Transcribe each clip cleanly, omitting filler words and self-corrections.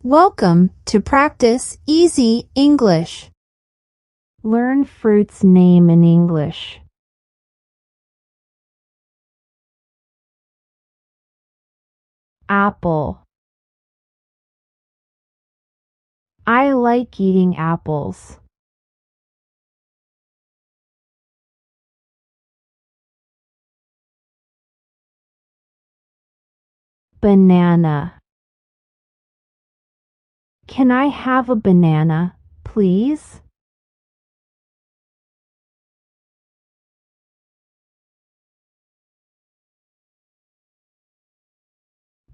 Welcome to Practice Easy English. Learn fruit's name in English. Apple. I like eating apples. Banana. Can I have a banana, please?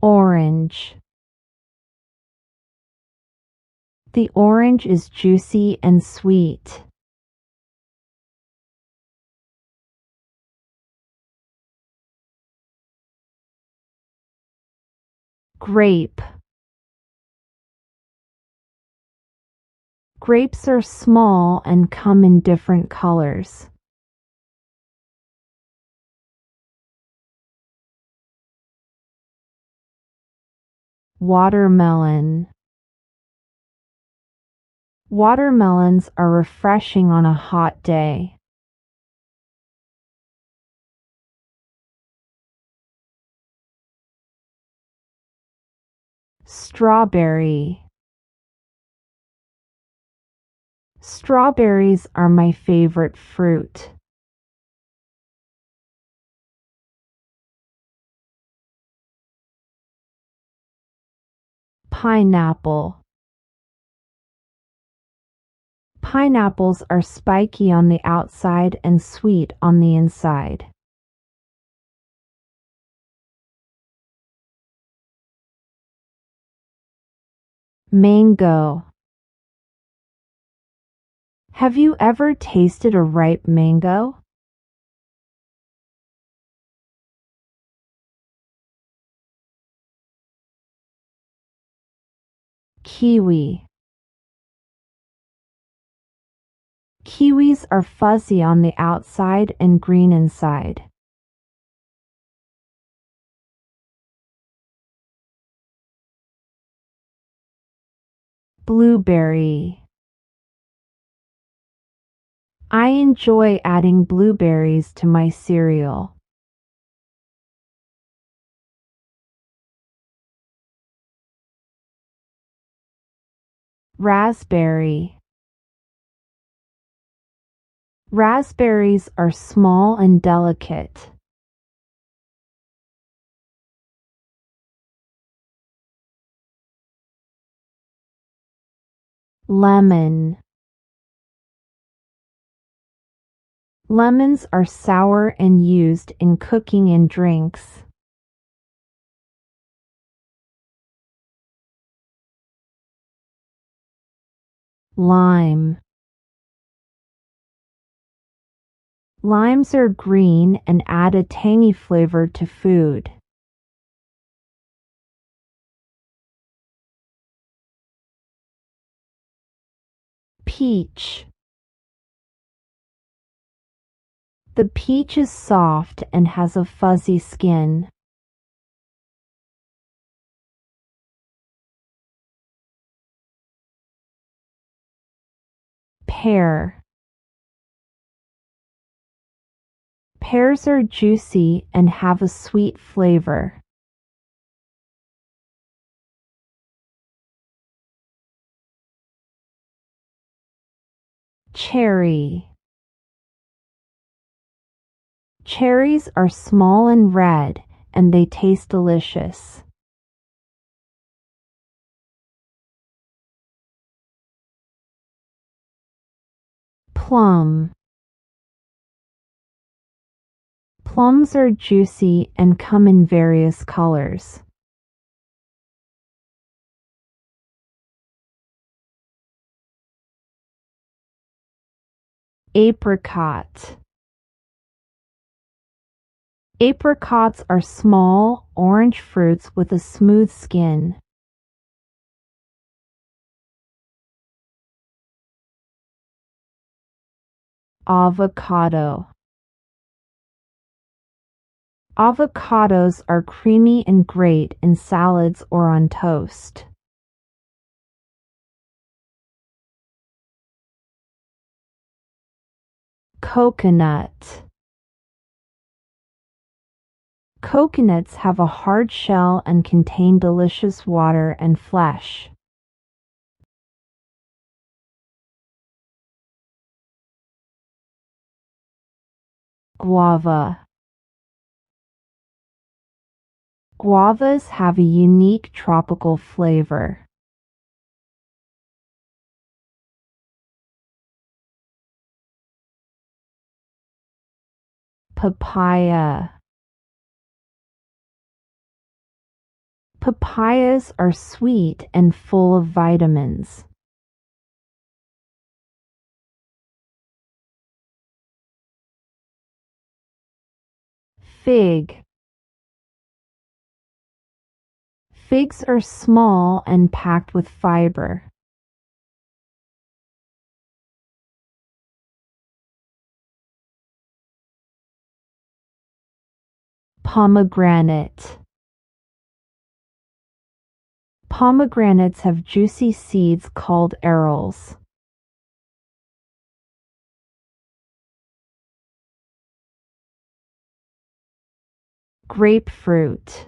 Orange. The orange is juicy and sweet. Grape. Grapes are small and come in different colors. Watermelon. Watermelons are refreshing on a hot day. Strawberry. Strawberries are my favorite fruit. Pineapple. Pineapples are spiky on the outside and sweet on the inside. Mango. Have you ever tasted a ripe mango? Kiwi. Kiwis are fuzzy on the outside and green inside. Blueberry. I enjoy adding blueberries to my cereal. Raspberry. Raspberries are small and delicate. Lemon. Lemons are sour and used in cooking and drinks. Lime. Limes are green and add a tangy flavor to food. Peach. The peach is soft and has a fuzzy skin. Pear. Pears are juicy and have a sweet flavor. Cherry. Cherries are small and red, and they taste delicious. Plum. Plums are juicy and come in various colors. Apricot. Apricots are small, orange fruits with a smooth skin. Avocado. Avocados are creamy and great in salads or on toast. Coconut. Coconuts have a hard shell and contain delicious water and flesh. Guava. Guavas have a unique tropical flavor. Papaya. Papayas are sweet and full of vitamins. Fig. Figs are small and packed with fiber. Pomegranate. Pomegranates have juicy seeds called arils. Grapefruit.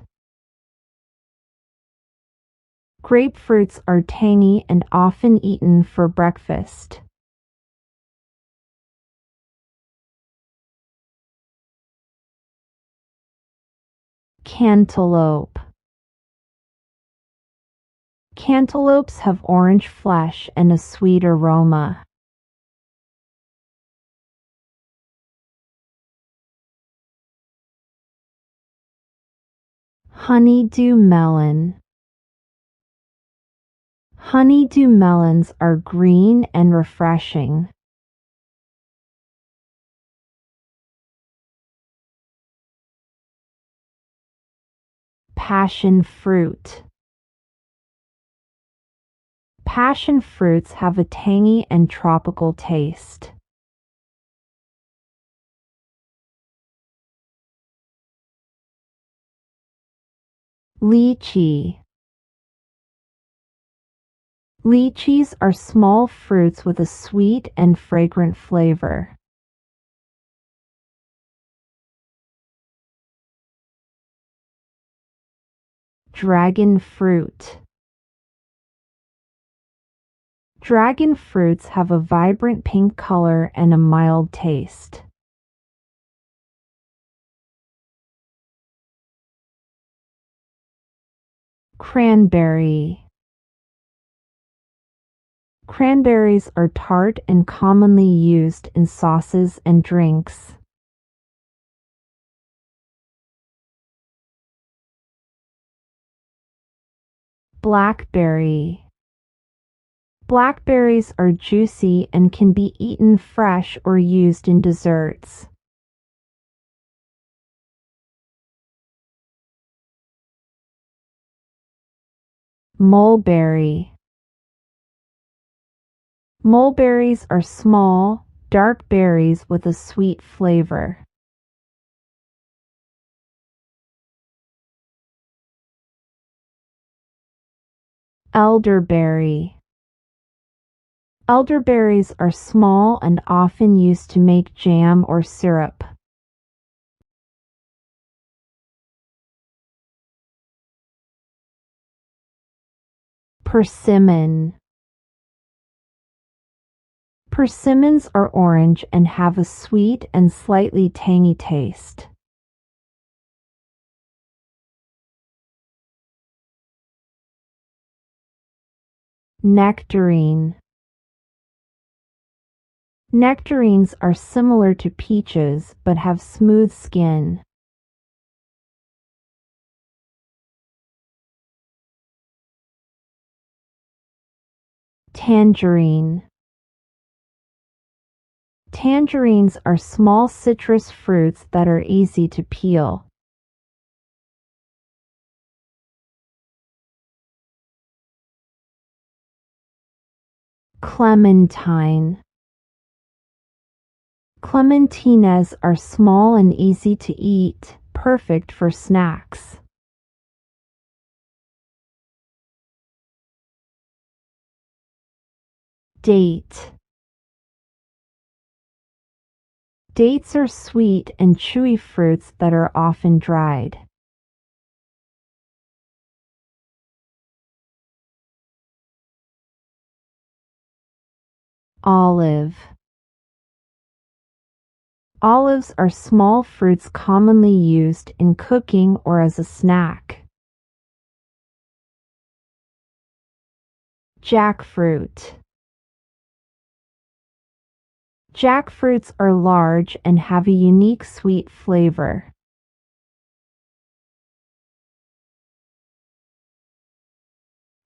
Grapefruits are tangy and often eaten for breakfast. Cantaloupe. Cantaloupes have orange flesh and a sweet aroma. Honeydew melon. Honeydew melons are green and refreshing. Passion fruit. Passion fruits have a tangy and tropical taste. Lychee. Lychees are small fruits with a sweet and fragrant flavor. Dragon fruit. Dragon fruits have a vibrant pink color and a mild taste. Cranberry. Cranberries are tart and commonly used in sauces and drinks. Blackberry. Blackberries are juicy and can be eaten fresh or used in desserts. Mulberry. Mulberries are small, dark berries with a sweet flavor. Elderberry. Elderberries are small and often used to make jam or syrup. Persimmon. Persimmons are orange and have a sweet and slightly tangy taste. Nectarine. Nectarines are similar to peaches but have smooth skin. Tangerine. Tangerines are small citrus fruits that are easy to peel. Clementine. Clementines are small and easy to eat, perfect for snacks. Date. Dates are sweet and chewy fruits that are often dried. Olive. Olives are small fruits commonly used in cooking or as a snack. Jackfruit. Jackfruits are large and have a unique sweet flavor.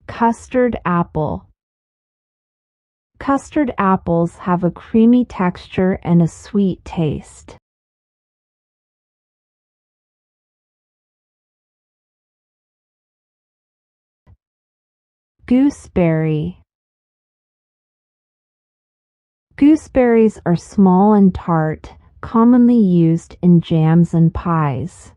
Custard apple. Custard apples have a creamy texture and a sweet taste. Gooseberry. Gooseberries are small and tart, commonly used in jams and pies.